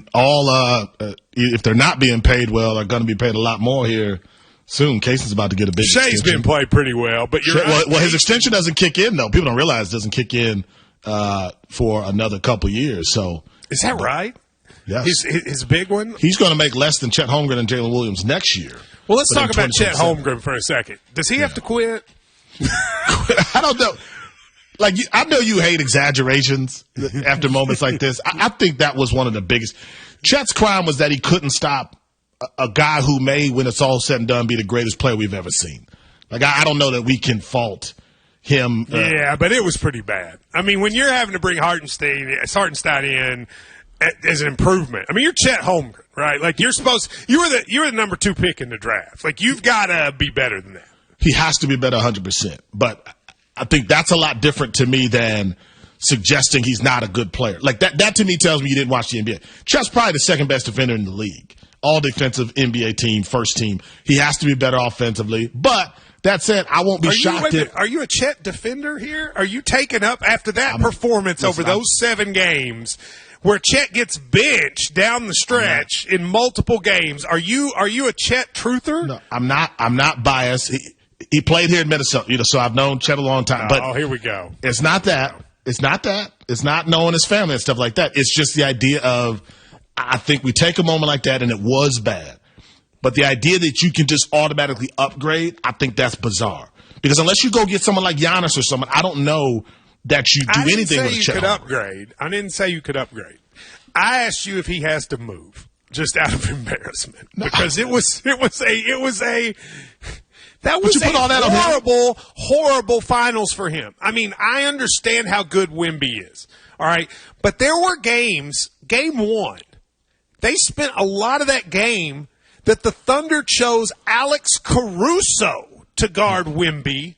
And all if they're not being paid well, are going to be paid a lot more here soon. Case's about to get a big Shea's extension. been played pretty well, but you're right. Well, his extension doesn't kick in, though. People don't realize it doesn't kick in for another couple years. So is that right? Yes. His big one? He's going to make less than Chet Holmgren and Jalen Williams next year. Well, let's talk about Chet Holmgren for a second. Does he have to quit? I don't know. Like, I know you hate exaggerations after moments like this. I think that was one of the biggest. Chet's crime was that he couldn't stop a guy who may, when it's all said and done, be the greatest player we've ever seen. Like, I don't know that we can fault him. Yeah, but it was pretty bad. I mean, when you're having to bring Hartenstein in as an improvement. I mean, you're Chet Holmgren, right? Like, you're the number 2 pick in the draft. Like, you've got to be better than that. He has to be better 100%. But I think that's a lot different to me than suggesting he's not a good player. Like, that to me tells me you didn't watch the NBA. Chet's probably the second best defender in the league. All defensive NBA team, first team. He has to be better offensively. But that said, I won't be shocked if... Are you a Chet defender here? Are you taking up after that performance over those 7 games where Chet gets benched down the stretch in multiple games? Are you a Chet truther? No, I'm not biased. He played here in Minnesota, so I've known Chet a long time. But here we go. It's not that. It's not that. It's not knowing his family and stuff like that. It's just the idea of, I think we take a moment like that and it was bad. But the idea that you can just automatically upgrade, I think that's bizarre. Because unless you go get someone like Giannis or someone, I don't know that you do anything with Chet. I didn't say you could upgrade. I asked you if he has to move, just out of embarrassment, because it was a horrible finals for him. I mean, I understand how good Wemby is, all right, but there were games. Game 1, they spent a lot of that game that the Thunder chose Alex Caruso to guard Wemby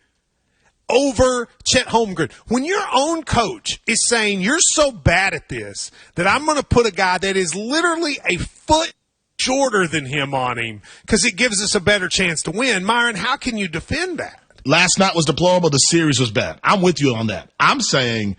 over Chet Holmgren. When your own coach is saying you're so bad at this that I'm going to put a guy that is literally a foot shorter than him on him because it gives us a better chance to win, Myron, how can you defend that? Last night was deplorable. The series was bad. I'm with you on that. I'm saying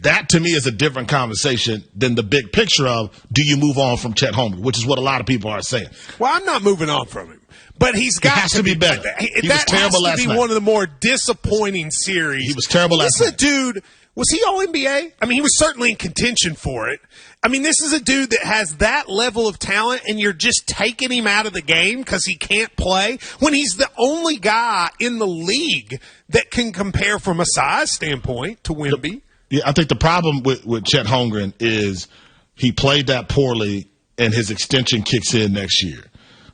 that to me is a different conversation than the big picture of do you move on from Chet Holmgren, which is what a lot of people are saying. Well, I'm not moving on from him. But he has to be better. He was terrible last night. That has to be one of the more disappointing series. He was terrible last night. This is a dude, was he All-NBA? I mean, he was certainly in contention for it. I mean, this is a dude that has that level of talent, and you're just taking him out of the game because he can't play when he's the only guy in the league that can compare from a size standpoint to Wemby. Yeah, I think the problem with Chet Holmgren is he played that poorly, and his extension kicks in next year.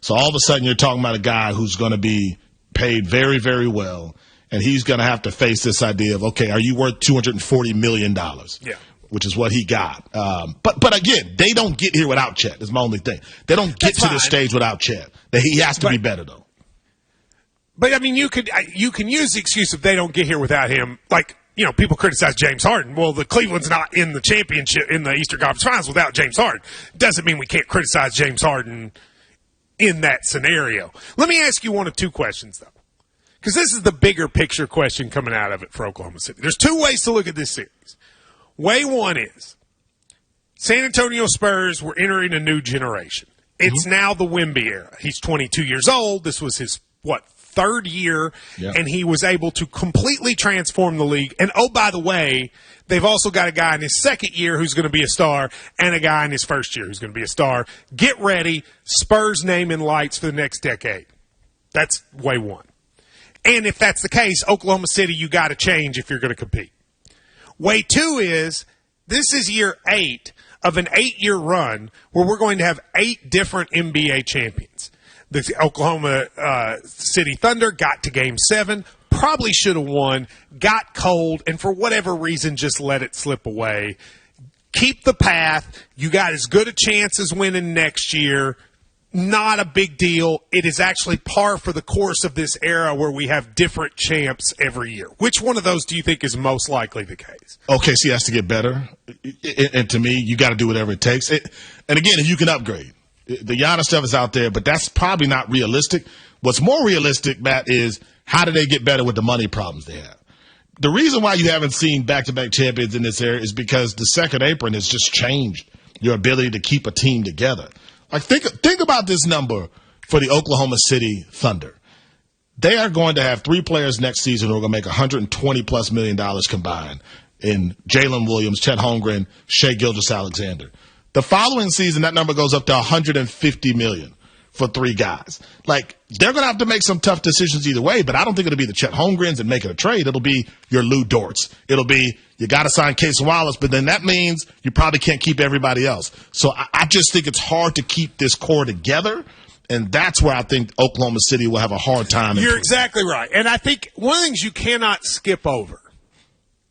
So all of a sudden you're talking about a guy who's going to be paid very, very well, and he's going to have to face this idea of, okay, are you worth $240 million? Yeah. Which is what he got. But again, they don't get here without Chet is my only thing. They don't get to this stage without Chet. He has to be better, though. But, I mean, you can use the excuse if they don't get here without him. Like, you know, people criticize James Harden. Well, the Cleveland's not in the championship, in the Eastern Conference Finals without James Harden. Doesn't mean we can't criticize James Harden in that scenario. Let me ask you one of 2 questions, though, because this is the bigger picture question coming out of it for Oklahoma City. There's 2 ways to look at this series. Way 1 is San Antonio Spurs were entering a new generation. It's now the Wemby era. He's 22 years old. This was his, 3rd year, and he was able to completely transform the league. And, oh, by the way, they've also got a guy in his 2nd year who's going to be a star and a guy in his 1st year who's going to be a star. Get ready. Spurs name in lights for the next decade. That's way 1. And if that's the case, Oklahoma City, you got to change if you're going to compete. Way 2 is this is year 8 of an 8-year run where we're going to have 8 different NBA champions. The Oklahoma City Thunder got to Game 7, probably should have won, got cold, and for whatever reason just let it slip away. Keep the path. You got as good a chance as winning next year. Not a big deal. It is actually par for the course of this era where we have different champs every year. Which one of those do you think is most likely the case? OKC has to get better. And to me, you got to do whatever it takes. And again, if you can upgrade. The Giannis stuff is out there, but that's probably not realistic. What's more realistic, Matt, is how do they get better with the money problems they have? The reason why you haven't seen back-to-back champions in this area is because the second apron has just changed your ability to keep a team together. Like, think about this number for the Oklahoma City Thunder. They are going to have 3 players next season who are going to make $120+ million combined in Jalen Williams, Chet Holmgren, Shai Gilgeous-Alexander. The following season, that number goes up to $150 million for 3 guys. Like, they're going to have to make some tough decisions either way, but I don't think it'll be the Chet Holmgrens and making a trade. It'll be your Lou Dorts. It'll be you got to sign Case Wallace, but then that means you probably can't keep everybody else. So I just think it's hard to keep this core together. And that's where I think Oklahoma City will have a hard time. You're exactly right. And I think one of the things you cannot skip over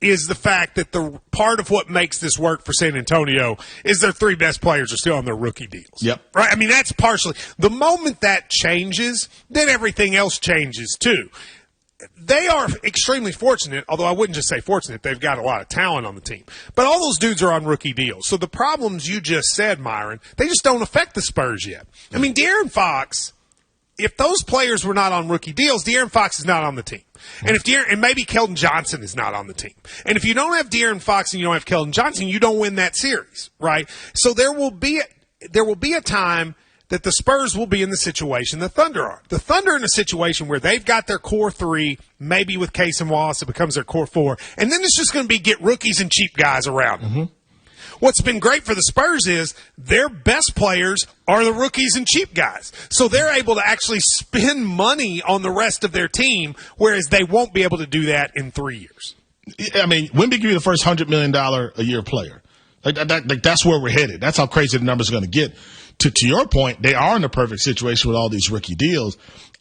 is the fact that the part of what makes this work for San Antonio is their 3 best players are still on their rookie deals. Yep. Right? I mean, that's partially. The moment that changes, then everything else changes too. They are extremely fortunate, although I wouldn't just say fortunate. They've got a lot of talent on the team. But all those dudes are on rookie deals. So the problems you just said, Myron, they just don't affect the Spurs yet. I mean, De'Aaron Fox, if those players were not on rookie deals, De'Aaron Fox is not on the team. And and maybe Keldon Johnson is not on the team. And if you don't have De'Aaron Fox and you don't have Keldon Johnson, you don't win that series, right? So there will be a time that the Spurs will be in the situation the Thunder are. The Thunder are in a situation where they've got their core 3, maybe with Case and Wallace, it becomes their core 4, and then it's just going to be get rookies and cheap guys around them. Mm-hmm. What's been great for the Spurs is their best players are the rookies and cheap guys. So they're able to actually spend money on the rest of their team, whereas they won't be able to do that in 3 years. I mean, Wemby could be the first $100 million a year player. Like that's where we're headed. That's how crazy the numbers are going to get. To your point, they are in the perfect situation with all these rookie deals.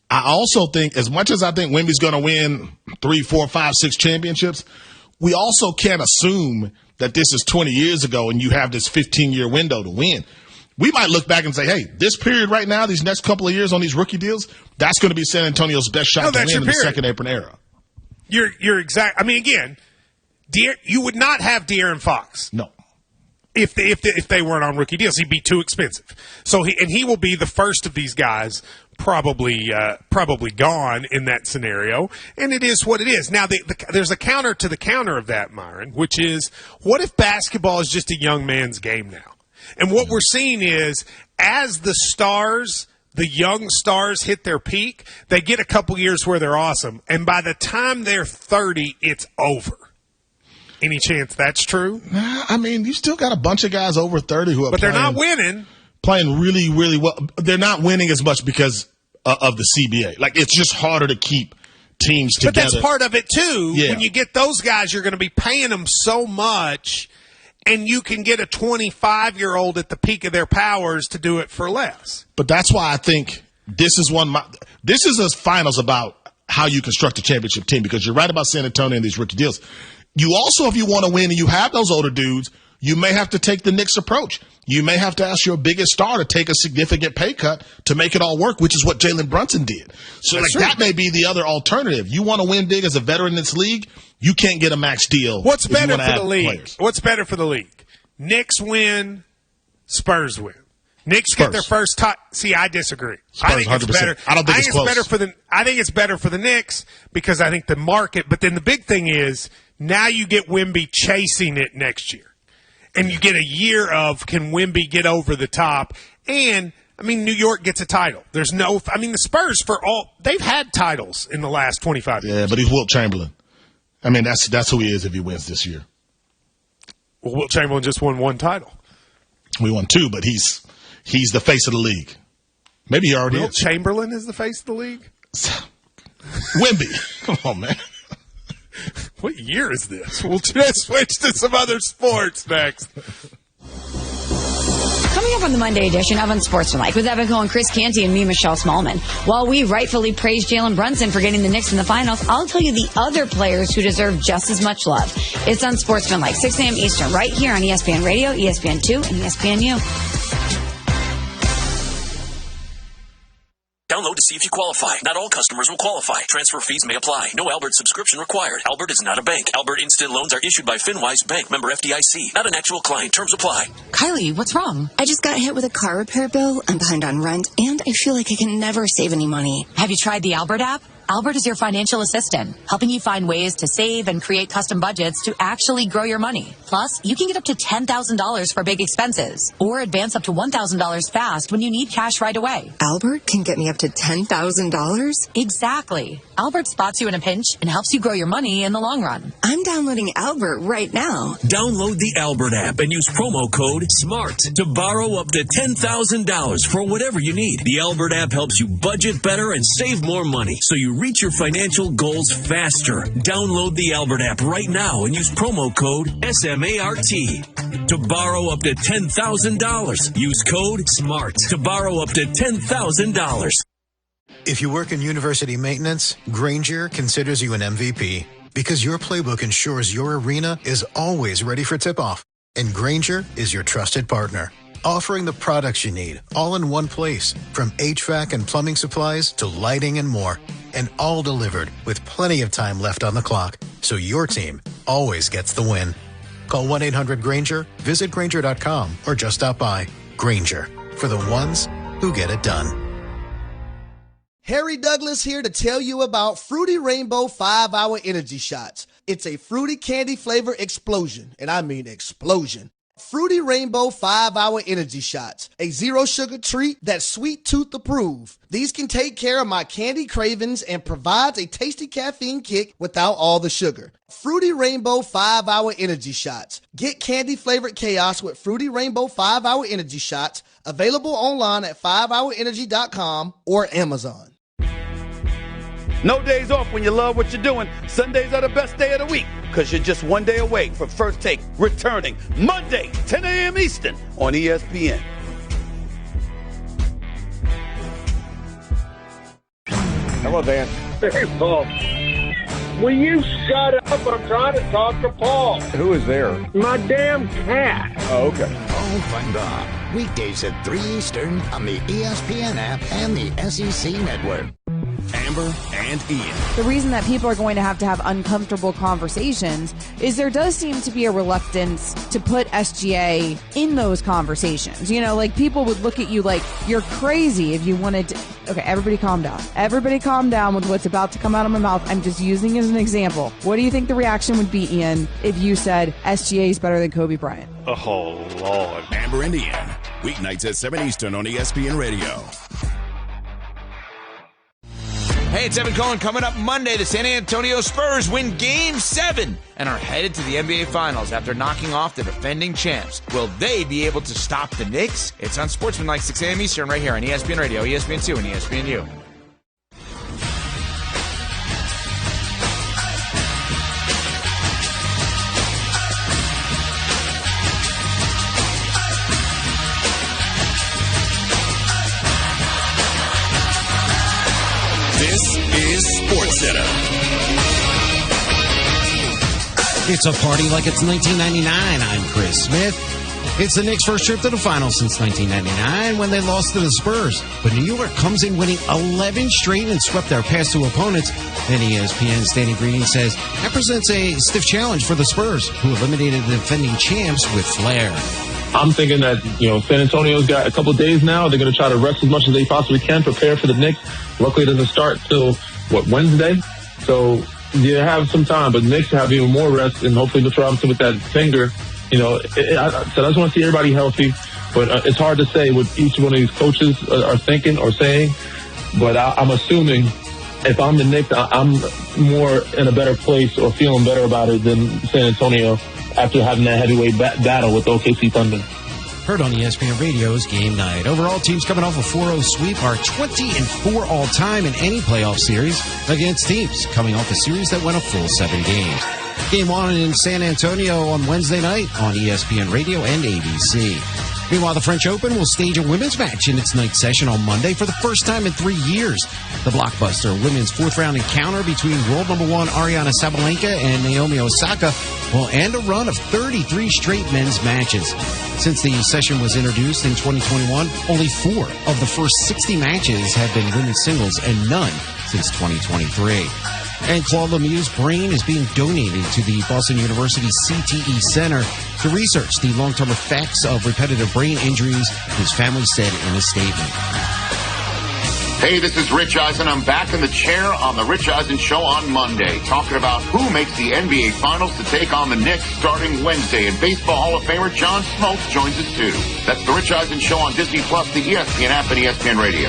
I also think, as much as I think Wemby's going to win 3, 4, 5, 6 championships, we also can't assume that this is 20 years ago and you have this 15-year window to win. We might look back and say, hey, this period right now, these next couple of years on these rookie deals, that's going to be San Antonio's best shot to win in the second apron era. You're exact. I mean, again, you would not have De'Aaron Fox. No. If they weren't on rookie deals, he'd be too expensive. So he will be the first of these guys probably gone in that scenario, and it is what it is. Now there's a counter to the counter of that, Myron, which is, what if basketball is just a young man's game now? And what we're seeing is, as the young stars hit their peak, they get a couple years where they're awesome, and by the time they're 30, it's over. Any chance that's true? Nah, I mean, you still got a bunch of guys over 30 who are but they're not winning. Playing really, really well. They're not winning as much because of the CBA. Like, it's just harder to keep teams together. But that's part of it, too. Yeah. When you get those guys, you're going to be paying them so much, and you can get a 25-year-old at the peak of their powers to do it for less. But that's why I think this is a finals about how you construct a championship team, because you're right about San Antonio and these rookie deals. You also, if you want to win and you have those older dudes, you may have to take the Knicks approach. You may have to ask your biggest star to take a significant pay cut to make it all work, which is what Jalen Brunson did. So that may be the other alternative. You want to win big as a veteran in this league, you can't get a max deal. What's better for the league? Players. What's better for the league? Knicks win, Spurs win. Knicks get their first top. See, I disagree. Spurs, I think it's 100%. better. I don't think it's close. I think it's better for the Knicks because I think the market. But then the big thing is, now you get Wemby chasing it next year. And you get a year of, can Wemby get over the top? And, I mean, New York gets a title. The Spurs, they've had titles in the last 25 years. Yeah, but he's Wilt Chamberlain. I mean, that's who he is if he wins this year. Well, Wilt Chamberlain just won 1 title. We won 2, but he's the face of the league. Maybe he already is. Wilt Chamberlain is the face of the league? Wemby. Come on, man. What year is this? We'll just switch to some other sports next. Coming up on the Monday edition of Unsportsmanlike with Evan Cole and Chris Canty and me, Michelle Smallman. While we rightfully praise Jalen Brunson for getting the Knicks in the finals, I'll tell you the other players who deserve just as much love. It's Unsportsmanlike, 6 a.m. Eastern, right here on ESPN Radio, ESPN2, and ESPNU. Download to see if you qualify. Not all customers will qualify. Transfer fees may apply. No Albert subscription required. Albert is not a bank. Albert Instant Loans are issued by FinWise Bank, member FDIC. Not an actual client. Terms apply. Kylie, what's wrong? I just got hit with a car repair bill. I'm behind on rent, and I feel like I can never save any money. Have you tried the Albert app? Albert is your financial assistant, helping you find ways to save and create custom budgets to actually grow your money. Plus, you can get up to $10,000 for big expenses or advance up to $1,000 fast when you need cash right away. Albert can get me up to $10,000? Exactly. Albert spots you in a pinch and helps you grow your money in the long run. I'm downloading Albert right now. Download the Albert app and use promo code SMART to borrow up to $10,000 for whatever you need. The Albert app helps you budget better and save more money so you reach your financial goals faster. Download the Albert app right now and use promo code SMART to borrow up to $10,000. Use code SMART to borrow up to $10,000. If you work in university maintenance, Grainger considers you an MVP because your playbook ensures your arena is always ready for tip-off. And Grainger is your trusted partner, offering the products you need all in one place, from HVAC and plumbing supplies to lighting and more, and all delivered with plenty of time left on the clock, so your team always gets the win. Call 1-800-GRAINGER, visit Grainger.com, or just stop by. Grainger, for the ones who get it done. Harry Douglas here to tell you about Fruity Rainbow 5-Hour Energy Shots. It's a fruity candy flavor explosion, and I mean explosion. Fruity Rainbow 5-Hour Energy Shots, a zero-sugar treat that's sweet tooth approved. These can take care of my candy cravings and provides a tasty caffeine kick without all the sugar. Fruity Rainbow 5-Hour Energy Shots. Get candy-flavored chaos with Fruity Rainbow 5-Hour Energy Shots, available online at 5hourenergy.com or Amazon. No days off when you love what you're doing. Sundays are the best day of the week because you're just one day away from First Take returning Monday, 10 a.m. Eastern on ESPN. Hello, Dan. Hey, Paul. Will you shut up? I'm trying to talk to Paul. Who is there? My damn cat. Oh, okay. Paul Find Bob. Weekdays at 3 Eastern on the ESPN app and the SEC Network. Amber and Ian. The reason that people are going to have uncomfortable conversations is there does seem to be a reluctance to put SGA in those conversations. You know, like people would look at you like you're crazy if you wanted to. Okay, everybody calm down. Everybody calm down with what's about to come out of my mouth. I'm just using it as an example. What do you think the reaction would be, Ian, if you said SGA is better than Kobe Bryant? Oh, Lord. Amber and Ian. Weeknights at 7 Eastern on ESPN Radio. Hey, it's Evan Cohen. Coming up Monday, the San Antonio Spurs win Game 7 and are headed to the NBA Finals after knocking off the defending champs. Will they be able to stop the Knicks? It's on Sportsmanlike 6 a.m. Eastern right here on ESPN Radio, ESPN2, and ESPNU. This is SportsCenter. It's a party like it's 1999. I'm Chris Smith. It's the Knicks' first trip to the finals since 1999 when they lost to the Spurs. But New York comes in winning 11 straight and swept their past two opponents. And ESPN's Danny Green says that presents a stiff challenge for the Spurs, who eliminated the defending champs with flair. I'm thinking that, San Antonio's got a couple of days now. They're going to try to rest as much as they possibly can, prepare for the Knicks. Luckily, it doesn't start till, Wednesday? So you have some time, but Knicks have even more rest, and hopefully Mitchell Robinson with that finger. So I just want to see everybody healthy, but it's hard to say what each one of these coaches are thinking or saying. But I'm assuming if I'm the Knicks, I'm more in a better place or feeling better about it than San Antonio after having that heavyweight battle with OKC Thunder. Heard on ESPN Radio's Game Night. Overall, teams coming off a 4-0 sweep are 20-4 all-time in any playoff series against teams coming off a series that went a full 7 games. Game 1 in San Antonio on Wednesday night on ESPN Radio and ABC. Meanwhile, the French Open will stage a women's match in its night session on Monday for the first time in 3 years. The blockbuster women's fourth-round encounter between world number 1 Ariana Sabalenka and Naomi Osaka will end a run of 33 straight men's matches. Since the session was introduced in 2021, only 4 of the first 60 matches have been women's singles and none since 2023. And Claude Lemieux's brain is being donated to the Boston University CTE Center to research the long-term effects of repetitive brain injuries, his family said in a statement. Hey, this is Rich Eisen. I'm back in the chair on the Rich Eisen Show on Monday, talking about who makes the NBA Finals to take on the Knicks starting Wednesday. And Baseball Hall of Famer John Smoltz joins us too. That's the Rich Eisen Show on Disney Plus, the ESPN app, and ESPN Radio.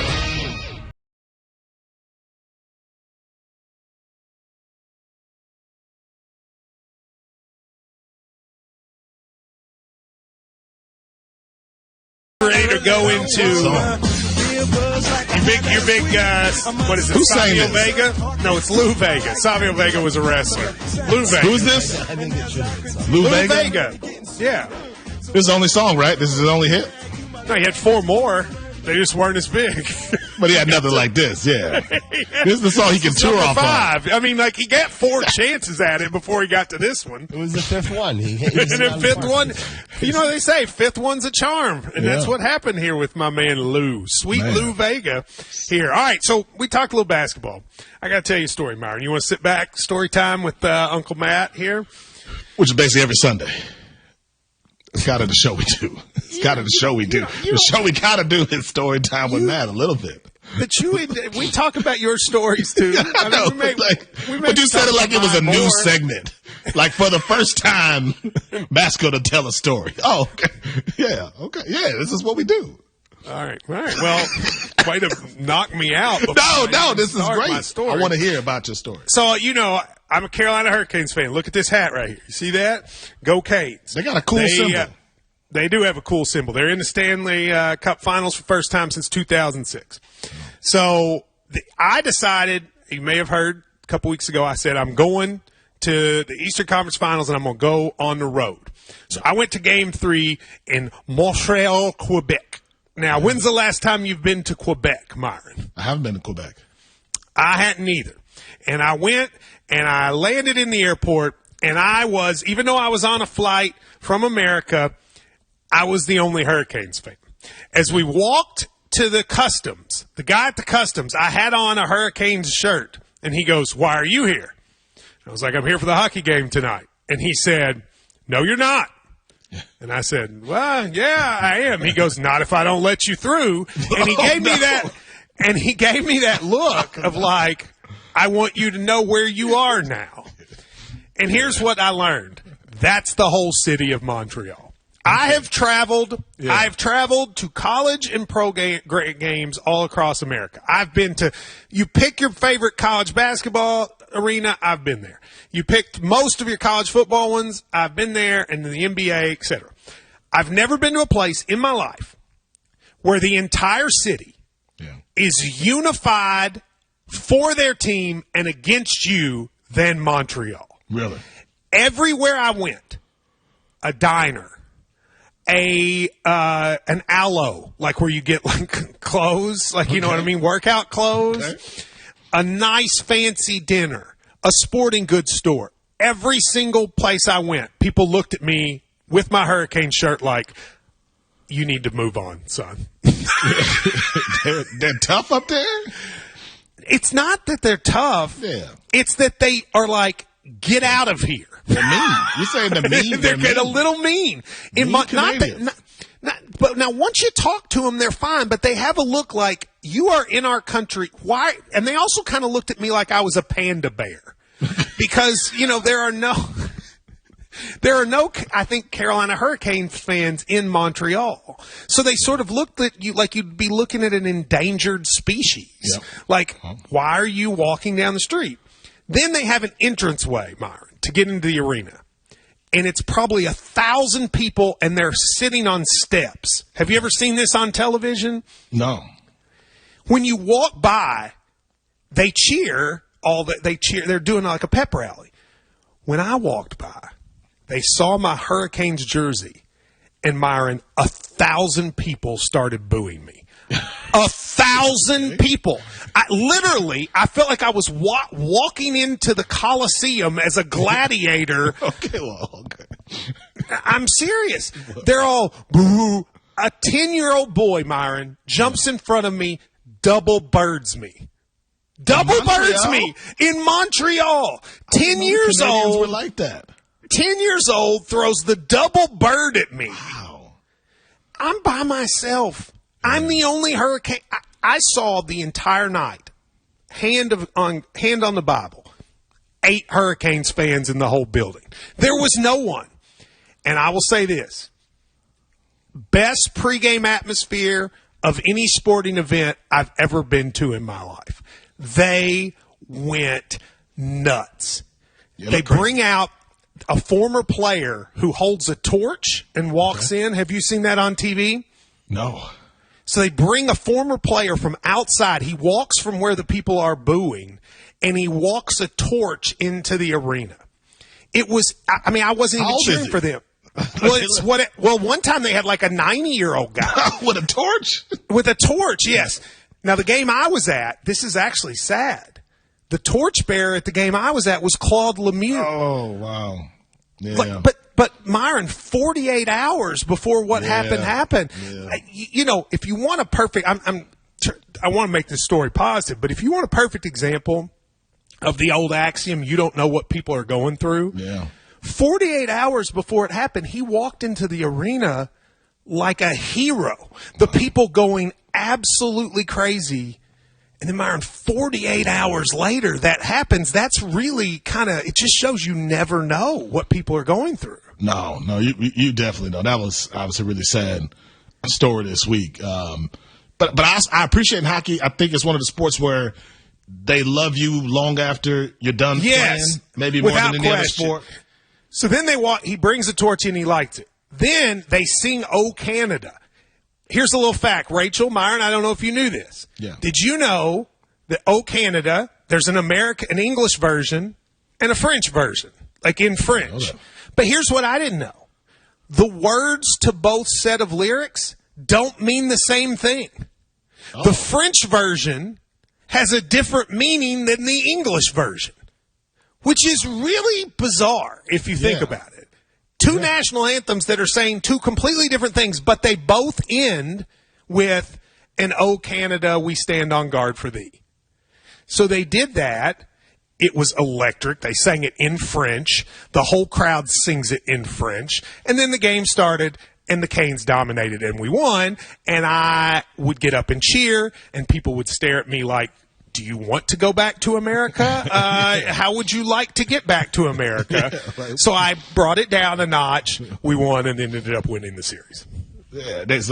Ready to go into your big what is it? Who's saying Savio this? Vega? No, it's Lou Vega. Savio Vega was a wrestler. Lou Vega. Who's this? Lou Vega? Yeah. This is the only song, right? This is his only hit? No, he had 4 more. They just weren't as big. But he had nothing like this, yeah. This is the song he can tour off 5. I mean, like, he got 4 chances at it before he got to this one. It was the 5th one. And the 5th one, you know, they say 5th one's a charm. And that's what happened here with my man Lou. Sweet Lou Vega here. All right, so we talked a little basketball. I got to tell you a story, Myron. You want to sit back, story time with Uncle Matt here? Which is basically every Sunday. It's kind of the show we do. It's kind of the show we do. The show we kind of do is story time with Matt a little bit. But we talk about your stories too. I know, but you said it like it was a new segment. Like for the first time, Matt's going to tell a story. Oh, okay. Yeah, okay. Yeah, this is what we do. All right. Well, way to knock me out. No, this is great. My story. I want to hear about your story. So, you know, I'm a Carolina Hurricanes fan. Look at this hat right here. You see that? Go Canes. They got a cool symbol. They do have a cool symbol. They're in the Stanley Cup Finals for the first time since 2006. So I decided, you may have heard a couple weeks ago, I said I'm going to the Eastern Conference Finals and I'm going to go on the road. So I went to Game 3 in Montreal, Quebec. Now, when's the last time you've been to Quebec, Myron? I haven't been to Quebec. I hadn't either. And I went and I landed in the airport, and even though I was on a flight from America, I was the only Hurricanes fan. As we walked to the customs, the guy at the customs, I had on a Hurricanes shirt, and he goes, "Why are you here?" I was like, "I'm here for the hockey game tonight." And he said, "No, you're not." And I said, "Well, yeah, I am." He goes, "Not if I don't let you through." And he gave me that, and he gave me that look of like, I want you to know where you are now. And here's what I learned. That's the whole city of Montreal. I have traveled. Yeah. I've traveled to college and pro games all across America. I've been to, you pick your favorite college basketball arena, I've been there. You picked most of your college football ones, I've been there, and the NBA, etc. I've never been to a place in my life where the entire city is unified for their team and against you than Montreal. Really? Everywhere I went, a diner, an aloe, like where you get like clothes, like, you know what I mean, workout clothes, a nice fancy dinner, a sporting goods store. Every single place I went, people looked at me with my Hurricane shirt like, you need to move on, son. They're tough up there? It's not that they're tough. Yeah. It's that they are like, get out of here. They're mean. You're saying they're mean? They're getting a little mean. But now once you talk to them, they're fine, but they have a look like, you are in our country. Why? And they also kind of looked at me like I was a panda bear. Because, you know, there are no, I think, Carolina Hurricanes fans in Montreal. So they sort of looked at you like you'd be looking at an endangered species. Yep. Like, why are you walking down the street? Then they have an entranceway, Myron, to get into the arena. And it's probably 1,000 people, and they're sitting on steps. Have you ever seen this on television? No. When you walk by, they cheer. They're doing like a pep rally. When I walked by, they saw my Hurricanes jersey, and Myron, 1,000 people started booing me. 1,000 people. I felt like I was walking into the Coliseum as a gladiator. Okay. I'm serious. They're all boo. A 10-year-old boy, Myron, jumps in front of me, double birds me. Double birds me in Montreal. 10 years old. Were like that. 10 years old, throws the double bird at me. Wow. I'm by myself. I'm the only Hurricane. I saw the entire night, hand on the Bible, 8 Hurricanes fans in the whole building. There was no one. And I will say this. Best pregame atmosphere of any sporting event I've ever been to in my life. They went nuts. They bring out a former player who holds a torch and walks in. Have you seen that on TV? No. So they bring a former player from outside. He walks from where the people are booing, and he walks a torch into the arena. It was, I mean, I wasn't even cheering for them. Well, one time they had like a 90-year-old guy. With a torch? With a torch, yes. Now, the game I was at, this is actually sad. The torchbearer at the game I was at was Claude Lemieux. Oh, wow. Yeah. But Myron, 48 hours before what happened. Yeah. You know, if you want a perfect, I want to make this story positive, but if you want a perfect example of the old axiom, you don't know what people are going through. Yeah. 48 hours before it happened, he walked into the arena like a hero. The people going absolutely crazy. And then, Myron, 48 hours later, that happens. That's really kind of, it just shows you never know what people are going through. No, you definitely know. That was obviously a really sad story this week. But I appreciate in hockey. I think it's one of the sports where they love you long after you're done playing. Maybe more than any other sport. So then he brings a torch in, he likes it. Then they sing "O Canada." Here's a little fact, Rachel, Myron, I don't know if you knew this. Yeah. Did you know that "O Canada," there's an English version and a French version, like in French. Okay. But here's what I didn't know. The words to both set of lyrics don't mean the same thing. Oh. The French version has a different meaning than the English version, which is really bizarre if you think about it. Two national anthems that are saying two completely different things, but they both end with an "O Canada, we stand on guard for thee." So they did that. It was electric. They sang it in French. The whole crowd sings it in French. And then the game started, and the Canes dominated, and we won. And I would get up and cheer, and people would stare at me like, do you want to go back to America? How would you like to get back to America? So I brought it down a notch. We won and then ended up winning the series. Yeah, it's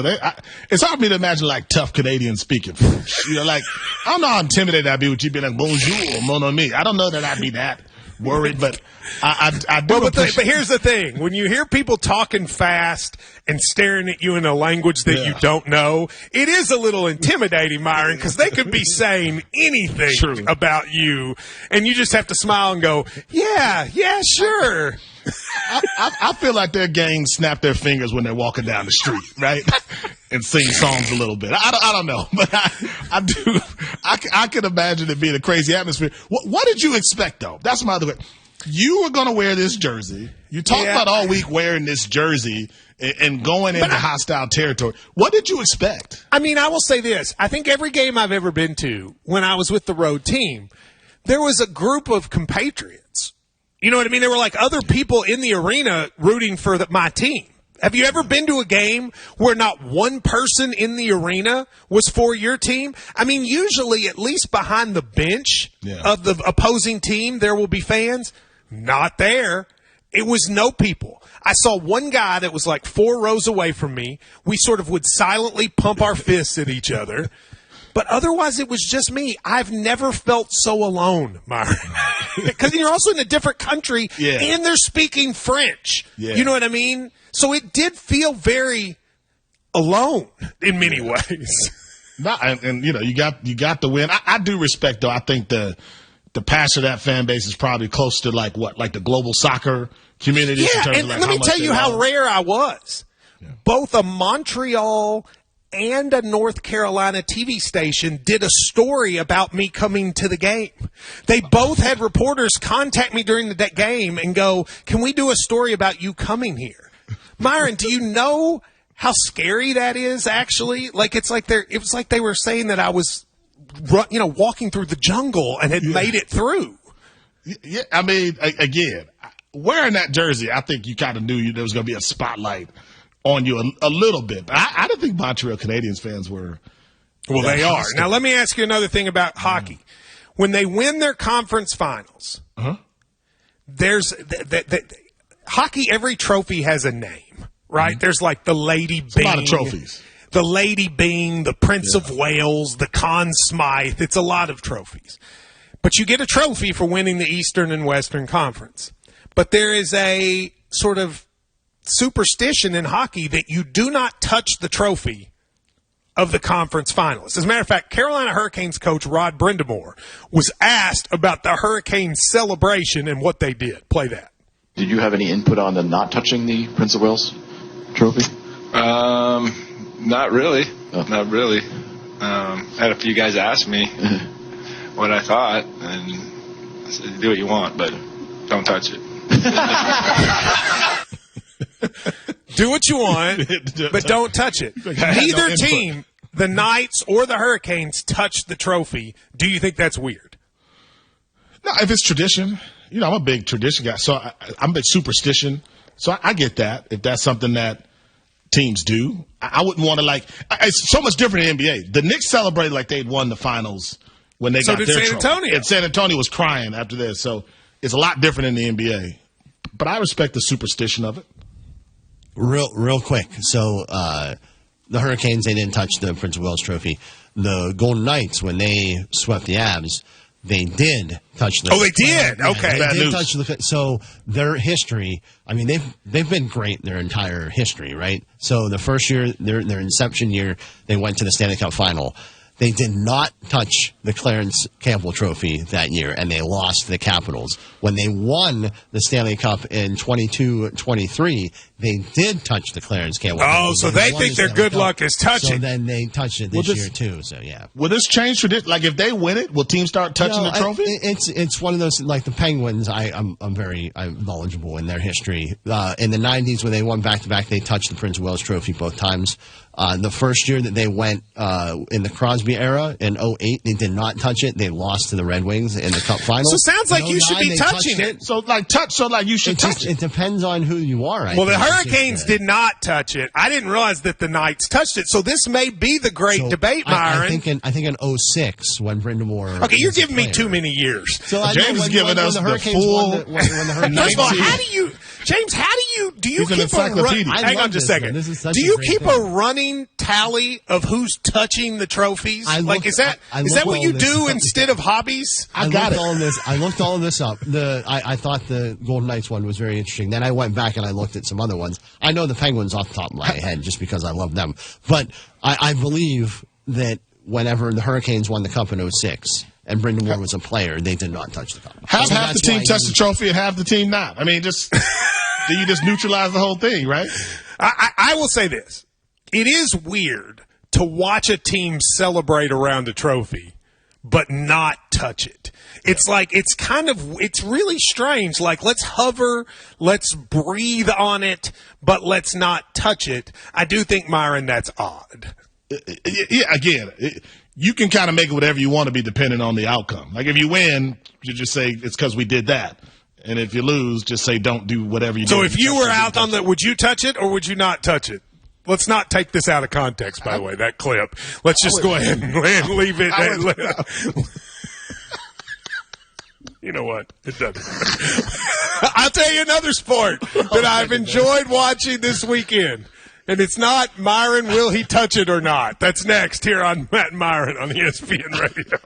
hard for me to imagine like tough Canadians speaking French. You know, like I don't know how intimidated I'd be with you being like bonjour, mon ami. I don't know that I'd be that worried, but I do. Well, but here's the thing: when you hear people talking fast and staring at you in a language that you don't know, it is a little intimidating, Myron, because they could be saying anything about you, and you just have to smile and go, "Yeah, sure." I feel like their gang snap their fingers when they're walking down the street, right? And sing songs a little bit. I don't know, but I do. I can imagine it being a crazy atmosphere. What did you expect, though? That's my other question. You were going to wear this jersey. You talked about all week wearing this jersey and going into hostile territory. What did you expect? I mean, I will say this. I think every game I've ever been to, when I was with the road team, there was a group of compatriots. You know what I mean? There were like other people in the arena rooting for my team. Have you ever been to a game where not one person in the arena was for your team? I mean, usually at least behind the bench of the opposing team, there will be fans. Not there. It was no people. I saw one guy that was like 4 rows away from me. We sort of would silently pump our fists at each other. But otherwise, it was just me. I've never felt so alone, Myron. Because you're also in a different country, and they're speaking French. Yeah. You know what I mean? So it did feel very alone in many ways. And you know, you got the win. I do respect, though. I think the passion of that fan base is probably close to like the global soccer community. Yeah, in terms and of like let me tell you how love. rare I was. Yeah. Both a Montreal and a North Carolina TV station did a story about me coming to the game. They both had reporters contact me during the game and go, "Can we do a story about you coming here?" Myron, do you know how scary that is? Actually, like it was like they were saying that I was, walking through the jungle and had made it through. Yeah, I mean, again, wearing that jersey, I think you kind of knew there was going to be a spotlight on you a little bit. But I don't think Montreal Canadiens fans were Well, they are. Now, let me ask you another thing about hockey. When they win their conference finals, there's hockey, every trophy has a name, right? There's like the Lady Byng. A lot of trophies. The Lady Byng, the Prince of Wales, the Conn Smythe. It's a lot of trophies. But you get a trophy for winning the Eastern and Western Conference. But there is a sort of superstition in hockey that you do not touch the trophy of the conference finalists. As a matter of fact, Carolina Hurricanes coach Rod Brindamore was asked about the Hurricanes celebration and what they did. Play that. Did you have any input on the not touching the Prince of Wales trophy? Not really. Not really. I had a few guys ask me what I thought, and I said, do what you want, but don't touch it. Do what you want, but don't touch it. Neither team, the Knights or the Hurricanes, touched the trophy. Do you think that's weird? No, if it's tradition. I'm a big tradition guy, so I'm a big superstition. So I get that. If that's something that teams do, I wouldn't want to it's so much different in the NBA. The Knicks celebrated like they'd won the finals when they got their trophy. So did San Antonio. And San Antonio was crying after this. So it's a lot different in the NBA. But I respect the superstition of it. Real quick. So the Hurricanes, they didn't touch the Prince of Wales trophy. The Golden Knights, when they swept the Avs, they did touch the. Oh, they did. Okay, they did touch the. So their history. I mean, they've been great their entire history, right? So the first year, their inception year, they went to the Stanley Cup final. They did not touch the Clarence Campbell Trophy that year, and they lost to the Capitals. When they won the Stanley Cup in 22-23, they did touch the Clarence Campbell Trophy. Oh, so they think their good luck is touching. So then they touched it this year, too. So, yeah. Will this change tradition? Like, if they win it, will teams start touching the trophy? It's one of those, like the Penguins, I'm very knowledgeable in their history. In the 90s, when they won back-to-back, they touched the Prince of Wales Trophy both times. The first year that they went in the Crosby era in 2008, they did not touch it. They lost to the Red Wings in the Cup final. So it sounds like you should be touching it. So you should touch it. It depends on who you are. Well, the Hurricanes did not touch it. I didn't realize that the Knights touched it. So this may be the great debate, Myron. I think in 2006 when Brindamore. Okay, you're giving me too many years. So James is giving us the full. First of all, how do you keep a running? Hang on just a second. Do you keep a running tally of who's touching the trophies? Is that what you do instead of hobbies? I looked all of this up. I thought the Golden Knights one was very interesting. Then I went back and I looked at some other ones. I know the Penguins off the top of my head just because I love them. But I believe that whenever the Hurricanes won the Cup in 2006 and Brindamore was a player, they did not touch the Cup. Half the team touched the trophy and half the team not. I mean, just do you just neutralize the whole thing, right? I will say this. It is weird to watch a team celebrate around a trophy but not touch it. It's like it's really strange. Like, let's hover, let's breathe on it, but let's not touch it. I do think, Myron, that's odd. Yeah, again, you can kind of make it whatever you want to be depending on the outcome. Like, if you win, you just say it's because we did that. And if you lose, just say don't do whatever you do. So if you were out on would you touch it or would you not touch it? Let's not take this out of context, by the way, that clip. Let's just go ahead and leave it. You know what? It doesn't. I'll tell you another sport that I've enjoyed watching this weekend. And it's not Myron, will he touch it or not? That's next here on Matt and Myron on ESPN Radio.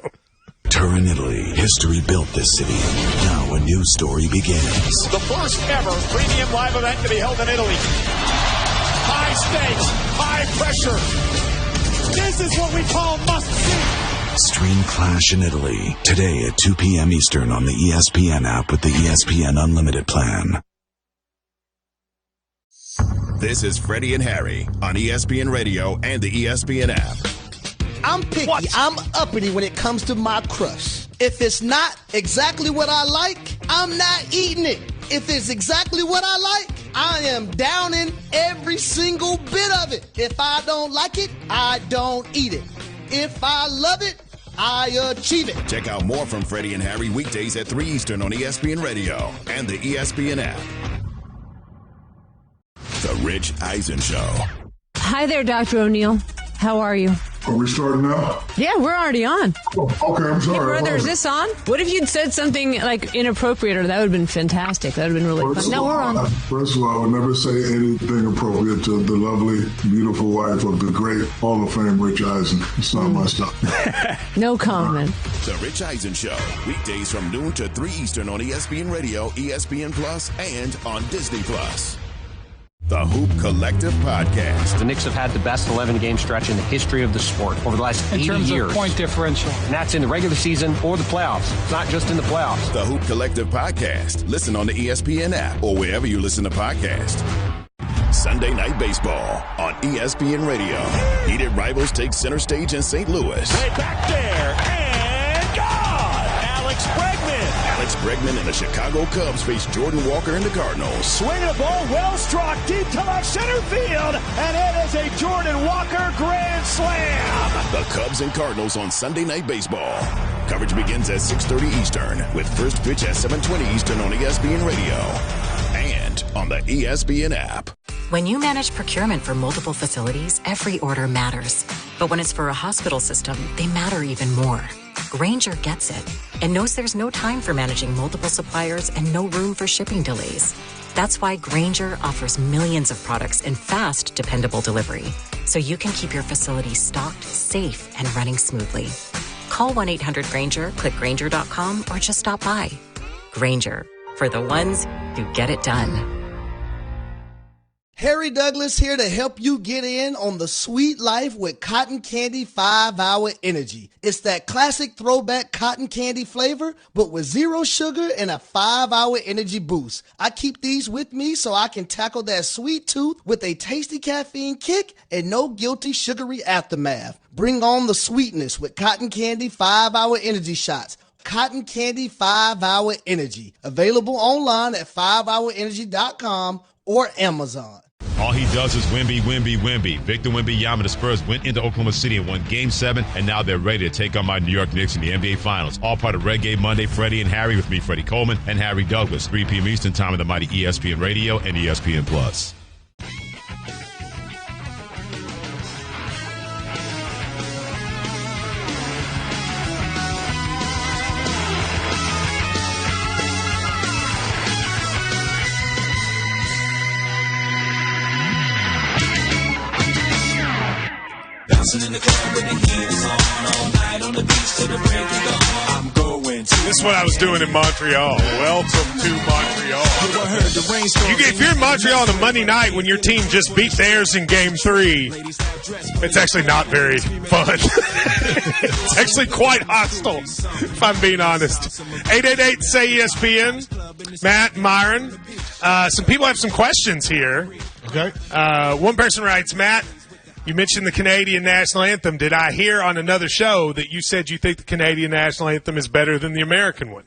Turin, Italy. History built this city. Now a new story begins. The first ever premium live event to be held in Italy. High stakes, high pressure. This is what we call must-see. Stream Clash in Italy today at 2 p.m. Eastern on the ESPN app with the ESPN Unlimited plan. This is Freddie and Harry on ESPN Radio and the ESPN app. I'm picky. I'm uppity when it comes to my crush. If it's not exactly what I like, I'm not eating it. If it's exactly what I like, I am downing every single bit of it. If I don't like it, I don't eat it. If I love it, I achieve it. Check out more from Freddie and Harry weekdays at 3 Eastern on ESPN Radio and the ESPN app. The Rich Eisen Show. Hi there, Dr. O'Neill. How are you? Are we starting now? Yeah, we're already on. Oh, okay, I'm sorry. Hey, brother, is this on? What if you'd said something like inappropriate, or that would have been fantastic? That would have been really fun. No, we're on. First of all, I would never say anything appropriate to the lovely, beautiful wife of the great Hall of Fame Rich Eisen. It's not my stuff. No comment. The Rich Eisen Show, weekdays from noon to 3 Eastern on ESPN Radio, ESPN Plus, and on Disney Plus. The Hoop Collective Podcast. The Knicks have had the best 11-game stretch in the history of the sport over the last 80 years. In terms of point differential. And that's in the regular season or the playoffs. It's not just in the playoffs. The Hoop Collective Podcast. Listen on the ESPN app or wherever you listen to podcasts. Sunday Night Baseball on ESPN Radio. Heated rivals take center stage in St. Louis. Right back there, and gone! Alex Bregman and the Chicago Cubs face Jordan Walker and the Cardinals. Swinging a ball, well struck, deep to left center field, and it is a Jordan Walker grand slam! The Cubs and Cardinals on Sunday Night Baseball. Coverage begins at 6:30 Eastern, with first pitch at 7:20 Eastern on ESPN Radio and on the ESPN app. When you manage procurement for multiple facilities, every order matters. But when it's for a hospital system, they matter even more. Grainger gets it and knows there's no time for managing multiple suppliers and no room for shipping delays. That's why Grainger offers millions of products in fast, dependable delivery, so you can keep your facility stocked, safe, and running smoothly. Call 1-800-GRAINGER, click Grainger.com, or just stop by. Grainger, for the ones who get it done. Harry Douglas here to help you get in on the sweet life with Cotton Candy 5-Hour Energy. It's that classic throwback cotton candy flavor, but with 0 sugar and a 5-hour energy boost. I keep these with me so I can tackle that sweet tooth with a tasty caffeine kick and no guilty sugary aftermath. Bring on the sweetness with Cotton Candy 5-Hour Energy Shots. Cotton Candy 5-Hour Energy. Available online at 5hourenergy.com or Amazon. All he does is Wemby, Wemby, Wemby. Victor Wembanyama, the Spurs went into Oklahoma City and won Game 7, and now they're ready to take on my New York Knicks in the NBA Finals. All part of Red Game Monday. Freddie and Harry with me, Freddie Coleman, and Harry Douglas, 3 p.m. Eastern Time on the mighty ESPN Radio and ESPN Plus. In the club with the heat is on all night on the beach till the break of dawn. I'm going to. This is what I was doing in Montreal. Welcome to Montreal. If you're in Montreal on a Monday night when your team just beat theirs in Game 3, it's actually not very fun. It's actually quite hostile, if I'm being honest. 888-SAY-ESPN. Matt, Myron. Some people have some questions here. Okay. One person writes, Matt, you mentioned the Canadian National Anthem. Did I hear on another show that you said you think the Canadian National Anthem is better than the American one?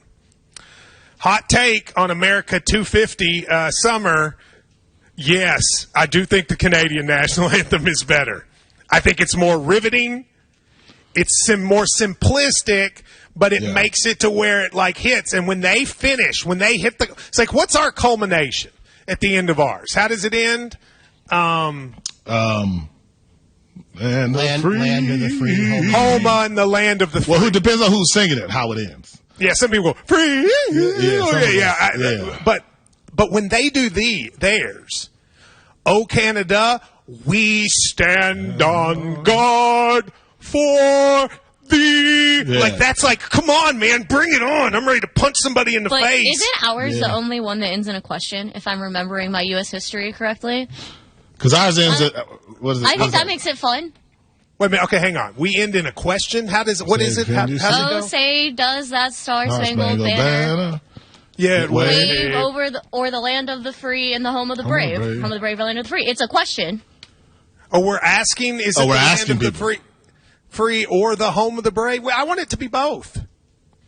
Hot take on America 250 Summer. Yes, I do think the Canadian National Anthem is better. I think it's more riveting. It's more simplistic, but it makes it to where it like hits. And when they finish, when they hit the, it's like, what's our culmination at the end of ours? How does it end? And land of the free. Home on the land of the free. Well, it depends on who's singing it, how it ends. Yeah, some people go, free. But when they do theirs, Oh Canada, we stand on guard for thee. Yeah. Like, that's like, come on, man, bring it on. I'm ready to punch somebody in the face. Isn't ours the only one that ends in a question, if I'm remembering my U.S. history correctly? Because ours ends at, what is it? I think that makes it fun. Wait a minute. Okay, hang on. We end in a question? How does it, what is it? How's it go? Say, does that Star-Spangled Banner wave over the land of the free and the home of the brave? Home of the brave, land of the free. It's a question. Oh, we're asking? Is it the land of the free or the home of the brave? Well, I want it to be both.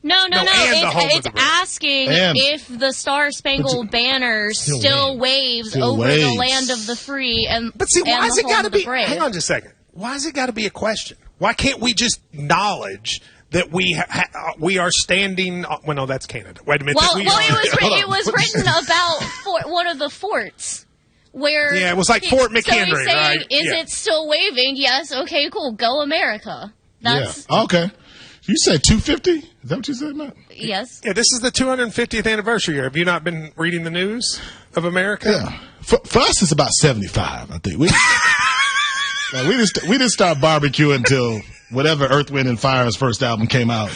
No. It's asking if the Star-Spangled Banner still waves over the land of the free and But see, why is it got to be? Brave. Hang on just a second. Why has it got to be a question? Why can't we just acknowledge that we are standing? Well, no, that's Canada. Wait a minute. Well, it was written about one of the forts. Where it was like Fort McHenry, so he's saying, right? Is it still waving? Yes. Okay, cool. Go America. That's okay. You said 250? Is that what you said, Matt? Yes. Yeah, this is the 250th anniversary year. Have you not been reading the news of America? Yeah. For us, it's about 75, I think. We didn't start barbecuing until whatever Earth, Wind, and Fire's first album came out.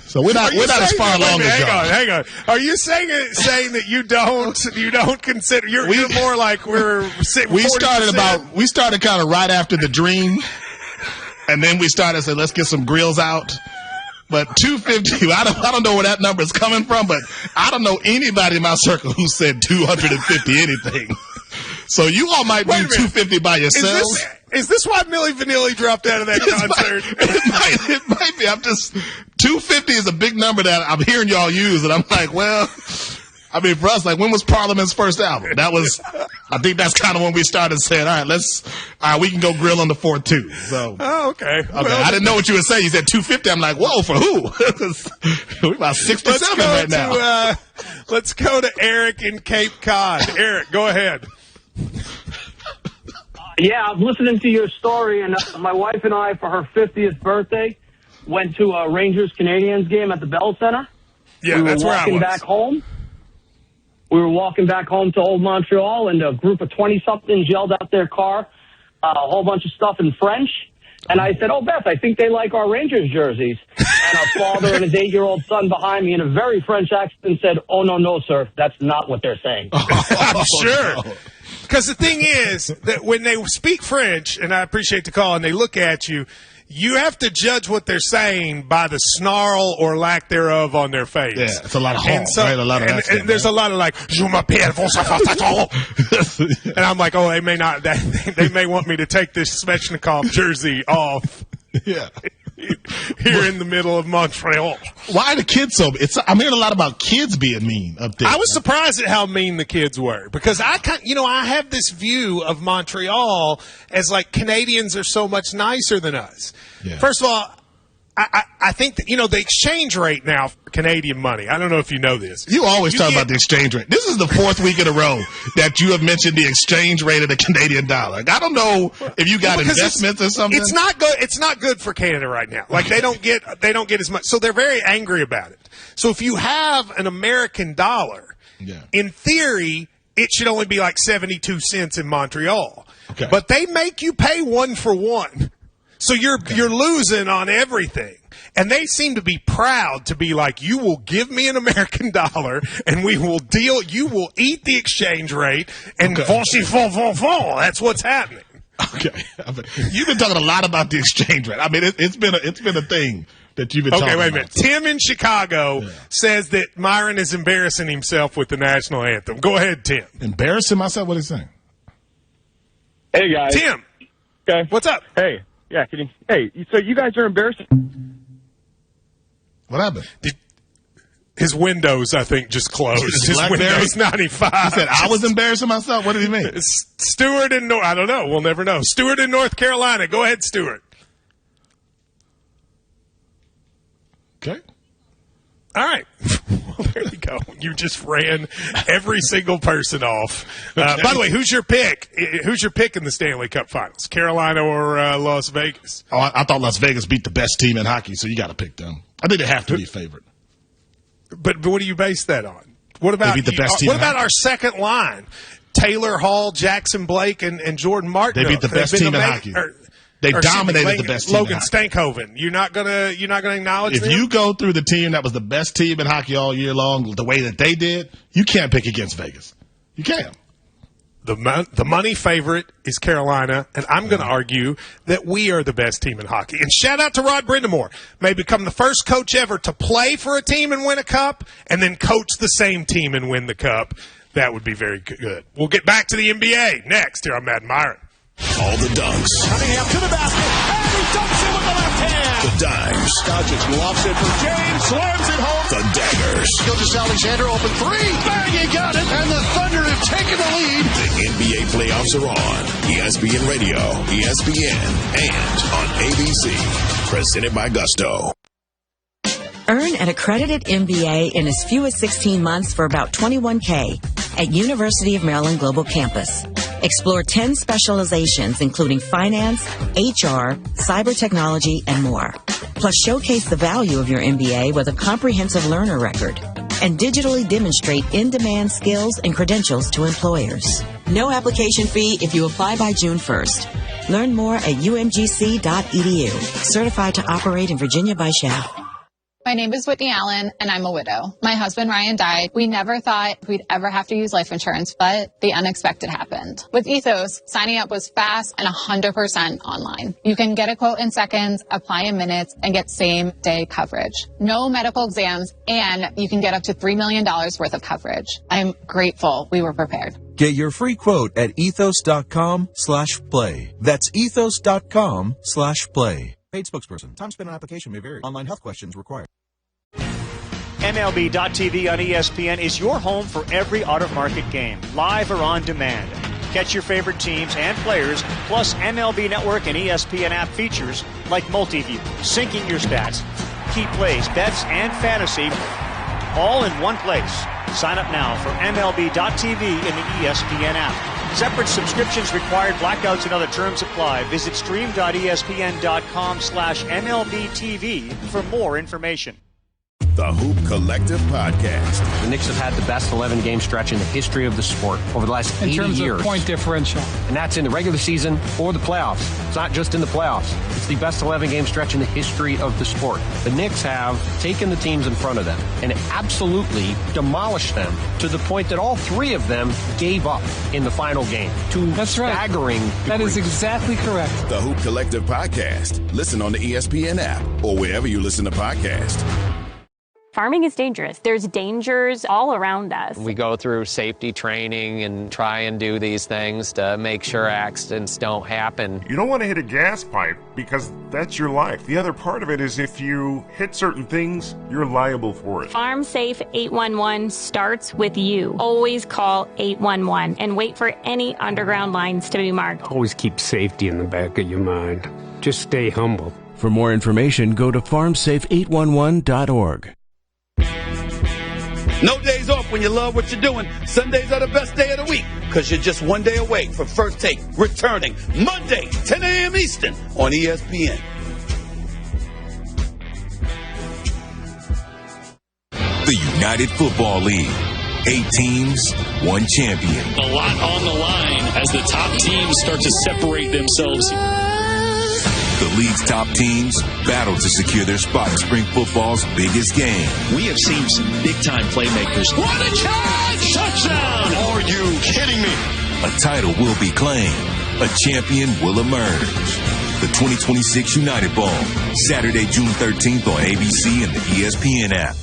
So we're not as far along as y'all. Hang on. Are you saying that you don't consider you're more like we're sitting? We started kind of right after the Dream, and then we started saying let's get some grills out. But 250, I don't know where that number is coming from, but I don't know anybody in my circle who said 250 anything. So you all might do 250 by yourselves. Is this why Milli Vanilli dropped out of that concert? It might be. 250 is a big number that I'm hearing y'all use, and I'm like, well, I mean, for us, like, when was Parliament's first album? I think that's kind of when we started saying, all right, we can go grill on the 4th too. So, okay. Well, I didn't know what you were saying. You said 250. I'm like, whoa, for who? We're about 67 right now. Let's go to Eric in Cape Cod. Eric, go ahead. Yeah, I'm listening to your story, and my wife and I, for her 50th birthday, went to a Rangers-Canadiens game at the Bell Center. Yeah, that's where I was. We were walking back home to Old Montreal, and a group of 20-somethings yelled out their car a whole bunch of stuff in French. And I said, Beth, I think they like our Rangers jerseys. And our father and his 8-year-old son behind me in a very French accent said, oh, no, sir, that's not what they're saying. I'm sure. Because the thing is that when they speak French, and I appreciate the call, and they look at you, you have to judge what they're saying by the snarl or lack thereof on their face. Yeah, it's a lot of honk, right? A lot of accent, and there's a lot of like, je m'appelle and I'm like, they may not. They may want me to take this Svechnikov jersey off. Yeah. Here in the middle of Montreal. Why are the kids so? I'm hearing a lot about kids being mean up there. I was surprised at how mean the kids were because I have this view of Montreal as like Canadians are so much nicer than us. Yeah. First of all, I think that, the exchange rate now for Canadian money, I don't know if you know this. You always talk about the exchange rate. This is the 4th week in a row that you have mentioned the exchange rate of the Canadian dollar. I don't know if you got investments or something. It's not good. It's not good for Canada right now. Like they don't get as much. So they're very angry about it. So if you have an American dollar, in theory, it should only be like 72 cents in Montreal. Okay. But they make you pay 1 for 1. So you're losing on everything. And they seem to be proud to be like, you will give me an American dollar and we will deal, you will eat the exchange rate and that's what's happening. Okay. You've been talking a lot about the exchange rate. I mean, it's been a thing that you've been talking about. Okay, wait a minute. Tim in Chicago says that Myron is embarrassing himself with the national anthem. Go ahead, Tim. Embarrassing myself? What is he saying? Hey, guys. Tim. Okay. What's up? Hey. Yeah, so you guys are embarrassing. What happened? His Windows, I think, just closed. His Windows 95. He said, I was embarrassing myself? What did he mean? Stewart in I don't know. We'll never know. Stewart in North Carolina. Go ahead, Stewart. Okay. All right. Well, there you go. You just ran every single person off. By the way, who's your pick? Who's your pick in the Stanley Cup Finals? Carolina or Las Vegas? Oh, I thought Las Vegas beat the best team in hockey, so you got to pick them. I think they have to be favored. But what do you base that on? What about the best team? What about our second line? Taylor Hall, Jackson Blake, and Jordan Martin. They beat the best team in hockey. They dominated the best team. Logan Stankhoven. You're not gonna acknowledge them? If you go through the team that was the best team in hockey all year long, the way that they did, you can't pick against Vegas. You can't. The money favorite is Carolina, and I'm going to argue that we are the best team in hockey. And shout out to Rod Brindamore. May become the first coach ever to play for a team and win a cup, and then coach the same team and win the cup. That would be very good. We'll get back to the NBA next here on Mad Myron. All the dunks. Coming up to the basket, and he dunks it with the left hand. The dimes. Doncic lofts it for James, slams it home. The daggers. Gilgeous-Alexander open three. Bang, he got it, and the Thunder have taken the lead. The NBA playoffs are on ESPN Radio, ESPN, and on ABC. Presented by Gusto. Earn an accredited MBA in as few as 16 months for about $21K. at University of Maryland Global Campus. Explore 10 specializations, including finance, HR, cyber technology, and more. Plus, showcase the value of your MBA with a comprehensive learner record and digitally demonstrate in-demand skills and credentials to employers. No application fee if you apply by June 1st. Learn more at umgc.edu. Certified to operate in Virginia by SHAP. My name is Whitney Allen, and I'm a widow. My husband, Ryan, died. We never thought we'd ever have to use life insurance, but the unexpected happened. With Ethos, signing up was fast and 100% online. You can get a quote in seconds, apply in minutes, and get same-day coverage. No medical exams, and you can get up to $3 million worth of coverage. I'm grateful we were prepared. Get your free quote at ethos.com/play. That's ethos.com/play. Paid spokesperson. Time spent on application may vary. Online health questions required. MLB.tv on ESPN is your home for every out-of-market game, live or on demand. Catch your favorite teams and players, plus MLB Network and ESPN app features like Multiview, syncing your stats, key plays, bets, and fantasy, all in one place. Sign up now for MLB.tv in the ESPN app. Separate subscriptions required. Blackouts and other terms apply. Visit stream.espn.com/MLBTV for more information. The Hoop Collective Podcast. The Knicks have had the best 11-game stretch in the history of the sport over the last 80 years. In terms of point differential. And that's in the regular season or the playoffs. It's not just in the playoffs. It's the best 11-game stretch in the history of the sport. The Knicks have taken the teams in front of them and absolutely demolished them to the point that all three of them gave up in the final game. Staggering degrees. That is exactly correct. The Hoop Collective Podcast. Listen on the ESPN app or wherever you listen to podcasts. Farming is dangerous. There's dangers all around us. We go through safety training and try and do these things to make sure accidents don't happen. You don't want to hit a gas pipe because that's your life. The other part of it is if you hit certain things, you're liable for it. Farm Safe 811 starts with you. Always call 811 and wait for any underground lines to be marked. Always keep safety in the back of your mind. Just stay humble. For more information, go to farmsafe811.org. No days off when you love what you're doing. Sundays are the best day of the week because you're just one day away from First Take returning Monday, 10 a.m. Eastern on ESPN. The United Football League. 8 teams, 1 champion. A lot on the line as the top teams start to separate themselves. The league's top teams battle to secure their spot in spring football's biggest game. We have seen some big-time playmakers. What a catch! Touchdown! Are you kidding me? A title will be claimed. A champion will emerge. The 2026 United Bowl, Saturday, June 13th on ABC and the ESPN app.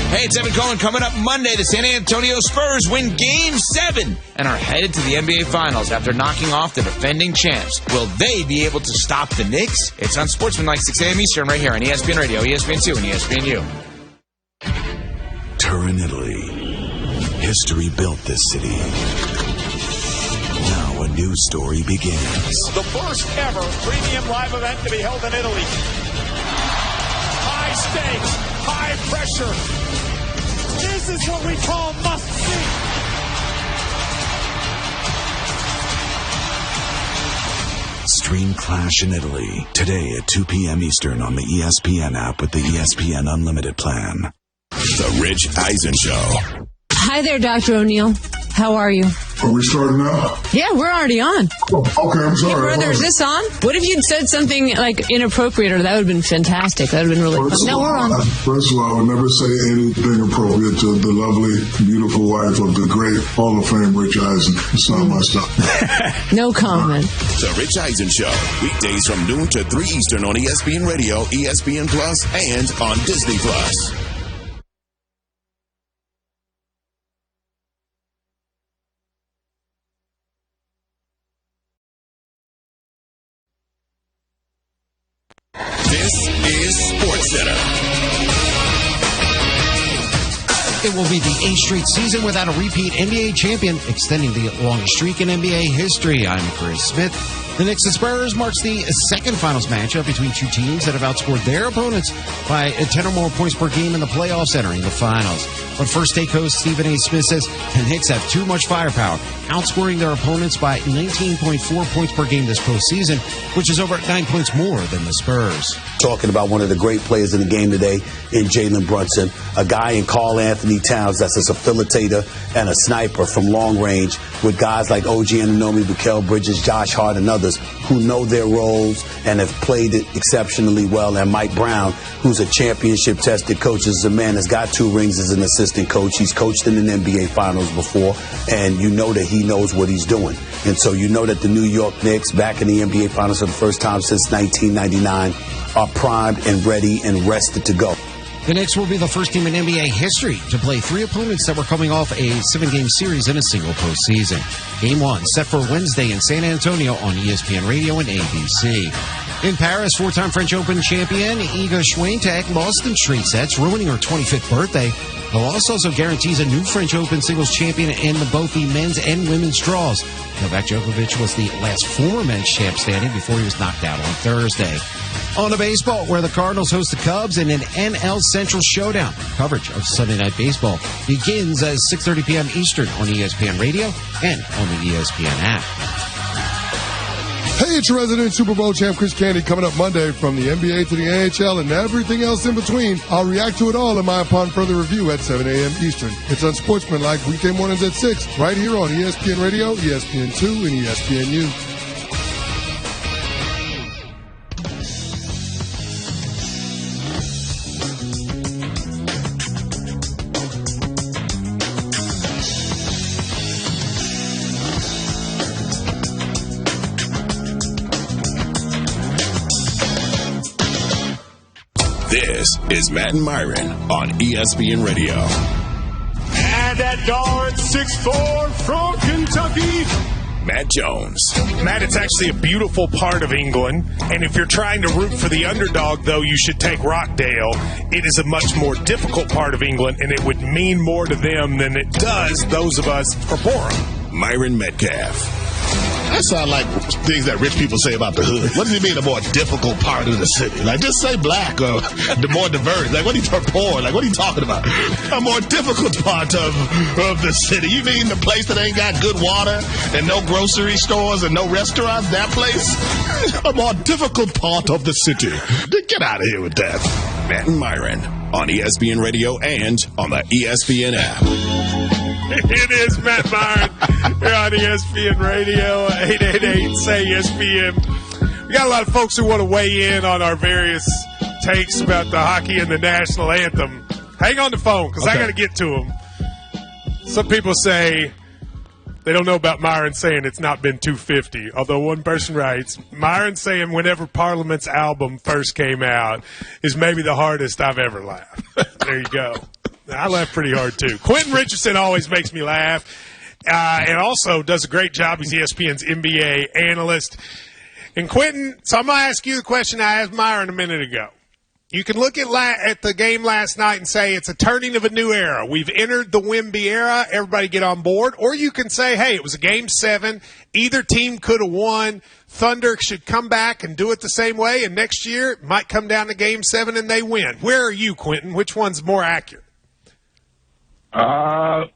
Hey, it's Evan Cohen. Coming up Monday, the San Antonio Spurs win Game 7 and are headed to the NBA Finals after knocking off the defending champs. Will they be able to stop the Knicks? It's on Sportsmanlike 6 a.m. Eastern right here on ESPN Radio, ESPN2, and ESPNU. Turin, Italy. History built this city. Now a new story begins. The first ever premium live event to be held in Italy. High stakes, high pressure. This is what we call must-see. Stream Clash in Italy today at 2 p.m. Eastern on the ESPN app with the ESPN Unlimited plan. The Rich Eisen Show. Hi there, Dr. O'Neill. How are you? Are we starting now? Yeah, we're already on. Oh, okay, I'm sorry. Hey, brother, is this on? What if you'd said something like inappropriate, or that would have been fantastic? That would have been really fun. No, we're on. First of all, I would never say anything appropriate to the lovely, beautiful wife of the great Hall of Fame Rich Eisen. It's not my stuff. No comment. The Rich Eisen Show. Weekdays from noon to 3 Eastern on ESPN Radio, ESPN Plus, and on Disney Plus. This is SportsCenter. It will be the 8th straight season without a repeat NBA champion, extending the longest streak in NBA history. I'm Chris Smith. The Knicks and Spurs marks the second finals matchup between two teams that have outscored their opponents by 10 or more points per game in the playoffs entering the finals. But first take host Stephen A. Smith says the Knicks have too much firepower, outscoring their opponents by 19.4 points per game this postseason, which is over 9 points more than the Spurs. Talking about one of the great players in the game today in Jalen Brunson, a guy in Karl Anthony Towns that's a facilitator and a sniper from long range, with guys like OG Anunoby, Mikal Bridges, Josh Hart, and others who know their roles and have played it exceptionally well. And Mike Brown, who's a championship-tested coach, is a man that's got 2 rings as an assistant coach. He's coached in an NBA Finals before, and you know that he knows what he's doing. And so you know that the New York Knicks, back in the NBA Finals for the first time since 1999, are primed and ready and rested to go. The Knicks will be the first team in NBA history to play 3 opponents that were coming off a 7-game series in a single postseason. Game 1 set for Wednesday in San Antonio on ESPN Radio and ABC. In Paris, 4-time French Open champion Iga Swiatek lost in straight sets, ruining her 25th birthday. The loss also guarantees a new French Open singles champion in both the men's and women's draws. Novak Djokovic was the last former men's champ standing before he was knocked out on Thursday. On to baseball, where the Cardinals host the Cubs in an NL Central showdown. Coverage of Sunday Night Baseball begins at 6:30 p.m. Eastern on ESPN Radio and on the ESPN app. Hey, it's your resident Super Bowl champ Chris Candy coming up Monday from the NBA to the NHL and everything else in between. I'll react to it all in my Upon Further Review at 7 a.m. Eastern. It's unsportsmanlike weekday mornings at 6 right here on ESPN Radio, ESPN2, and ESPNU. This is Matt and Myron on ESPN Radio. And at guard 6'4" from Kentucky, Matt Jones. Matt, it's actually a beautiful part of England, and if you're trying to root for the underdog, though, you should take Rockdale. It is a much more difficult part of England, and it would mean more to them than it does those of us from Borum. Myron Metcalf. That sound like things that rich people say about the hood. What does it mean, a more difficult part of the city? Like, just say black or the more diverse. Like, what are you poor? Like, what are you talking about? A more difficult part of the city. You mean the place that ain't got good water and no grocery stores and no restaurants? That place? A more difficult part of the city. Get out of here with that. Matt and Myron on ESPN Radio and on the ESPN app. It is Matt Myron here on ESPN Radio, 888-SAY-ESPN. We got a lot of folks who want to weigh in on our various takes about the hockey and the national anthem. Hang on the phone, because I got to get to them. Some people say they don't know about Myron saying it's not been 250, although one person writes, Myron saying whenever Parliament's album first came out is maybe the hardest I've ever laughed. There you go. I laugh pretty hard, too. Quentin Richardson always makes me laugh and also does a great job. He's ESPN's NBA analyst. And, Quentin, so I'm going to ask you the question I asked Myron a minute ago. You can look at the game last night and say it's a turning of a new era. We've entered the Wemby era. Everybody get on board. Or you can say, hey, it was a Game 7. Either team could have won. Thunder should come back and do it the same way. And next year it might come down to Game 7 and they win. Where are you, Quentin? Which one's more accurate? I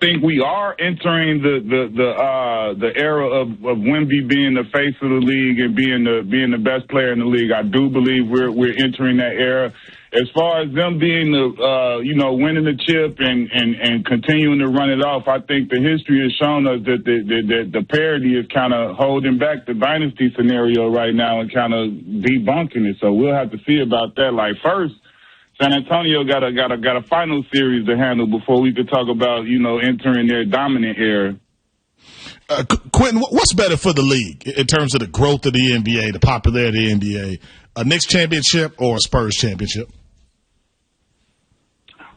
think we are entering the era of Wemby being the face of the league and being the best player in the league. I do believe we're entering that era. As far as them being winning the chip and continuing to run it off, I think the history has shown us that the parity is kind of holding back the dynasty scenario right now and kind of debunking it. So we'll have to see about that. Like, first, San Antonio got a final series to handle before we could talk about, entering their dominant era. Quentin, what's better for the league in terms of the growth of the NBA, the popularity of the NBA, a Knicks championship or a Spurs championship?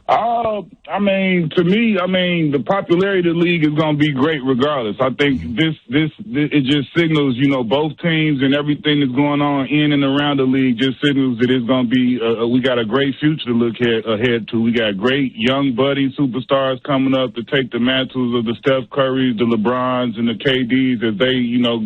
I mean, to me, the popularity of the league is going to be great regardless. I think it just signals, both teams and everything that's going on in and around the league just signals that it's going to be, we got a great future to look ahead to. We got great young budding superstars coming up to take the mantles of the Steph Currys, the LeBrons, and the KDs as they,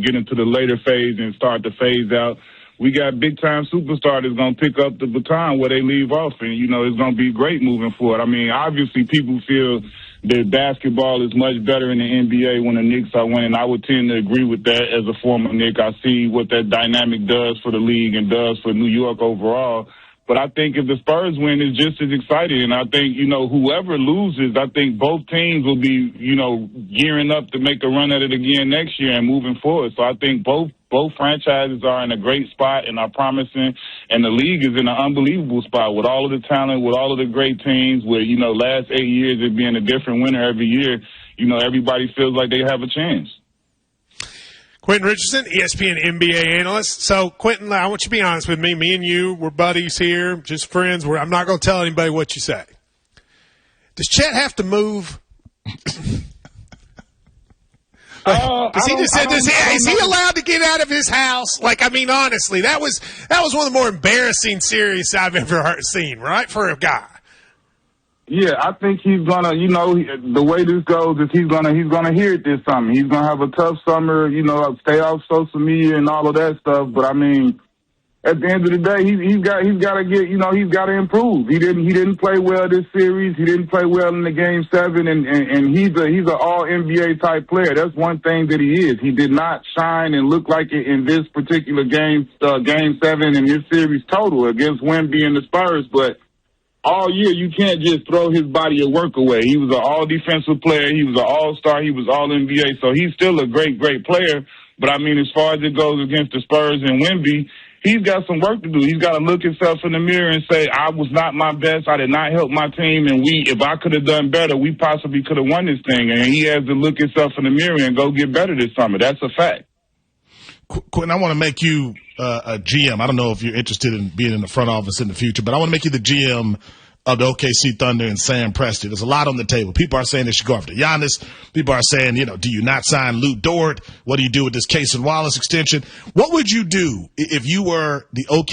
get into the later phase and start to phase out. We got big-time superstars that's going to pick up the baton where they leave off, and, it's going to be great moving forward. I mean, obviously people feel that basketball is much better in the NBA when the Knicks are winning. I would tend to agree with that as a former Knick. I see what that dynamic does for the league and does for New York overall. But I think if the Spurs win, it's just as exciting. And I think, whoever loses, I think both teams will be, gearing up to make a run at it again next year and moving forward. So I think both franchises are in a great spot and are promising. And the league is in an unbelievable spot with all of the talent, with all of the great teams, with, last 8 years it being a different winner every year. Everybody feels like they have a chance. Quentin Richardson, ESPN NBA analyst. So, Quentin, I want you to be honest with me. Me and you, we're buddies here, just friends. I'm not going to tell anybody what you say. Does Chet have to move? Is he allowed to get out of his house? Honestly, that was one of the more embarrassing series I've ever seen, right, for a guy. Yeah, I think he's gonna, the way this goes is he's gonna hear it this summer. He's gonna have a tough summer, stay off social media and all of that stuff. But I mean, at the end of the day, he's got to get, he's got to improve. He didn't play well this series. He didn't play well in the Game 7, and he's an all NBA type player. That's one thing that he is. He did not shine and look like it in this particular Game 7 and this series total against Wemby and the Spurs, but all year, you can't just throw his body of work away. He was an all-defensive player. He was an all-star. He was all-NBA. So he's still a great, great player. But, I mean, as far as it goes against the Spurs and Wemby, he's got some work to do. He's got to look himself in the mirror and say, I was not my best. I did not help my team. And if I could have done better, we possibly could have won this thing. And he has to look himself in the mirror and go get better this summer. That's a fact. Quentin, I want to make you a GM. I don't know if you're interested in being in the front office in the future, but I want to make you the GM of the OKC Thunder and Sam Presti. There's a lot on the table. People are saying they should go after Giannis. People are saying, do you not sign Lou Dort? What do you do with this Case and Wallace extension? What would you do if you were the OKC